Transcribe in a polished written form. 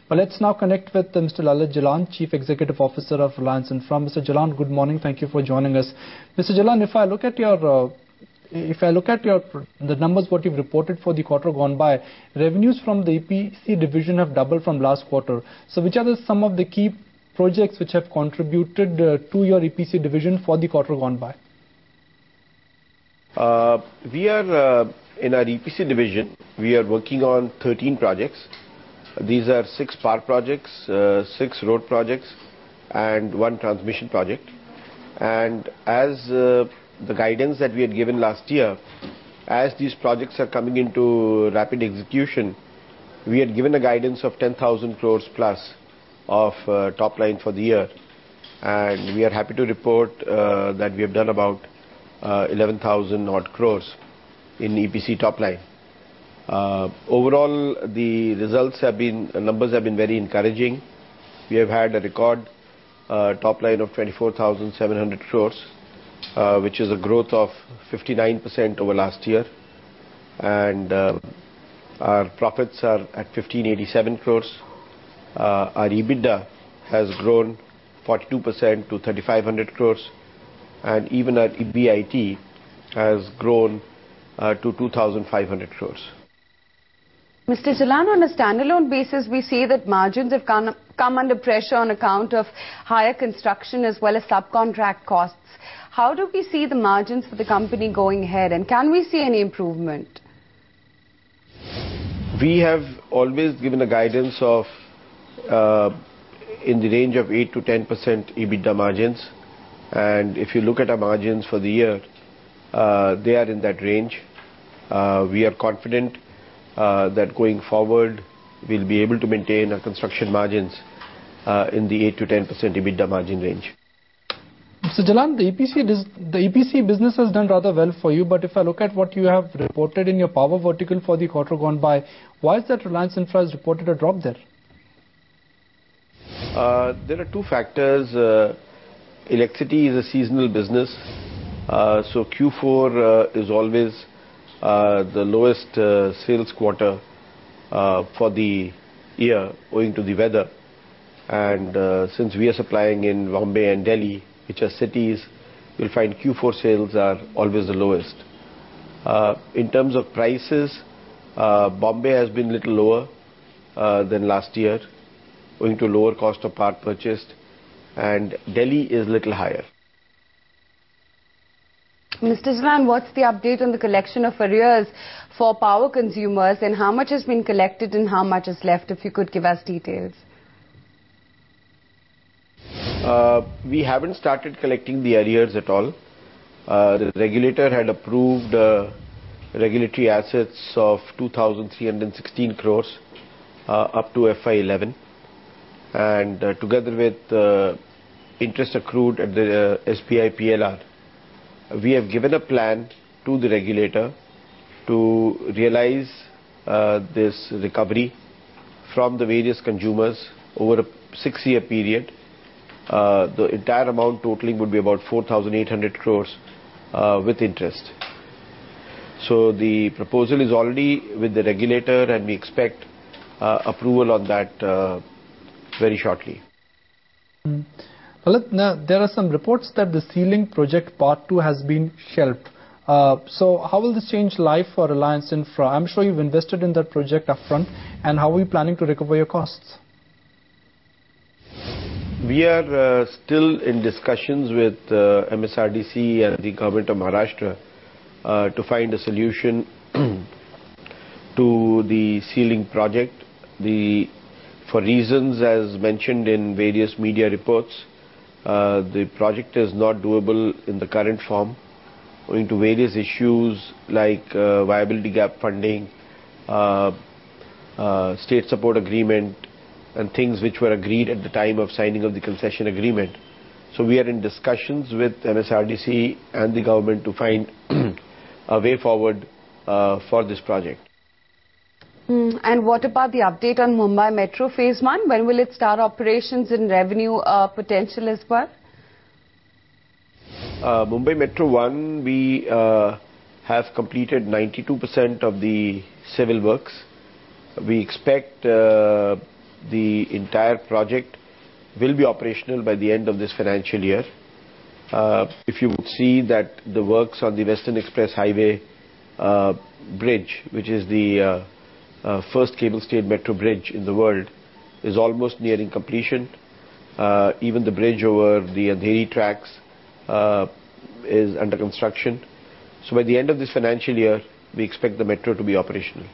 Well, let's now connect with Mr. Lalit Jalan, Chief Executive Officer of Reliance Infra. Mr. Jalan, good morning. Thank you for joining us. Mr. Jalan, if I look at the numbers what you've reported for the quarter gone by, revenues from the EPC division have doubled from last quarter. So which are some of the key projects which have contributed to your EPC division for the quarter gone by? We are in our EPC division, we are working on 13 projects. These are 6 power projects, 6 road projects and 1 transmission project. And as the guidance that we had given last year, as these projects are coming into rapid execution, we had given a guidance of 10,000 crores plus of top line for the year. And we are happy to report that we have done about 11,000 odd crores in EPC top line. Overall, the numbers have been very encouraging. We have had a record top line of 24,700 crores, which is a growth of 59% over last year. And our profits are at 1587 crores. Our EBITDA has grown 42% to 3,500 crores. And even our EBIT has grown to 2,500 crores. Mr. Jalan, on a standalone basis, we see that margins have come under pressure on account of higher construction as well as subcontract costs. How do we see the margins for the company going ahead, and can we see any improvement? We have always given a guidance of in the range of 8 to 10% EBITDA margins. And if you look at our margins for the year, they are in that range. We are confident that going forward we'll be able to maintain our construction margins in the 8 to 10% EBITDA margin range. Mr. Jalan, the EPC business has done rather well for you, but if I look at what you have reported in your power vertical for the quarter gone by, why is that Reliance Infra has reported a drop there? There are 2 factors. Electricity is a seasonal business, so Q4 is always the lowest sales quarter for the year owing to the weather. And since we are supplying in Bombay and Delhi, which are cities, you'll find Q4 sales are always the lowest. In terms of prices, Bombay has been a little lower than last year owing to lower cost of power purchased, and Delhi is a little higher. Mr. Jalan, what's the update on the collection of arrears for power consumers, and how much has been collected and how much is left, if you could give us details? We haven't started collecting the arrears at all. The regulator had approved regulatory assets of 2,316 crores up to FY11, and together with interest accrued at the SBI PLR, we have given a plan to the regulator to realize this recovery from the various consumers over a 6-year period. The entire amount totaling would be about 4,800 crores with interest. So the proposal is already with the regulator, and we expect approval on that very shortly. Now, there are some reports that the ceiling project part 2 has been shelved. So how will this change life for Reliance Infra? I'm sure you've invested in that project upfront, and how are you planning to recover your costs? We are still in discussions with MSRDC and the government of Maharashtra to find a solution to the ceiling project. For reasons as mentioned in various media reports, the project is not doable in the current form owing to various issues like viability gap funding, state support agreement, and things which were agreed at the time of signing of the concession agreement. So we are in discussions with MSRDC and the government to find a way forward for this project. And what about the update on Mumbai Metro Phase 1? When will it start operations and revenue potential as well? Mumbai Metro 1, we have completed 92% of the civil works. We expect the entire project will be operational by the end of this financial year. If you would see that the works on the Western Express Highway bridge, which is the first cable-stayed metro bridge in the world, is almost nearing completion. Even the bridge over the Andheri tracks is under construction. So by the end of this financial year, we expect the metro to be operational.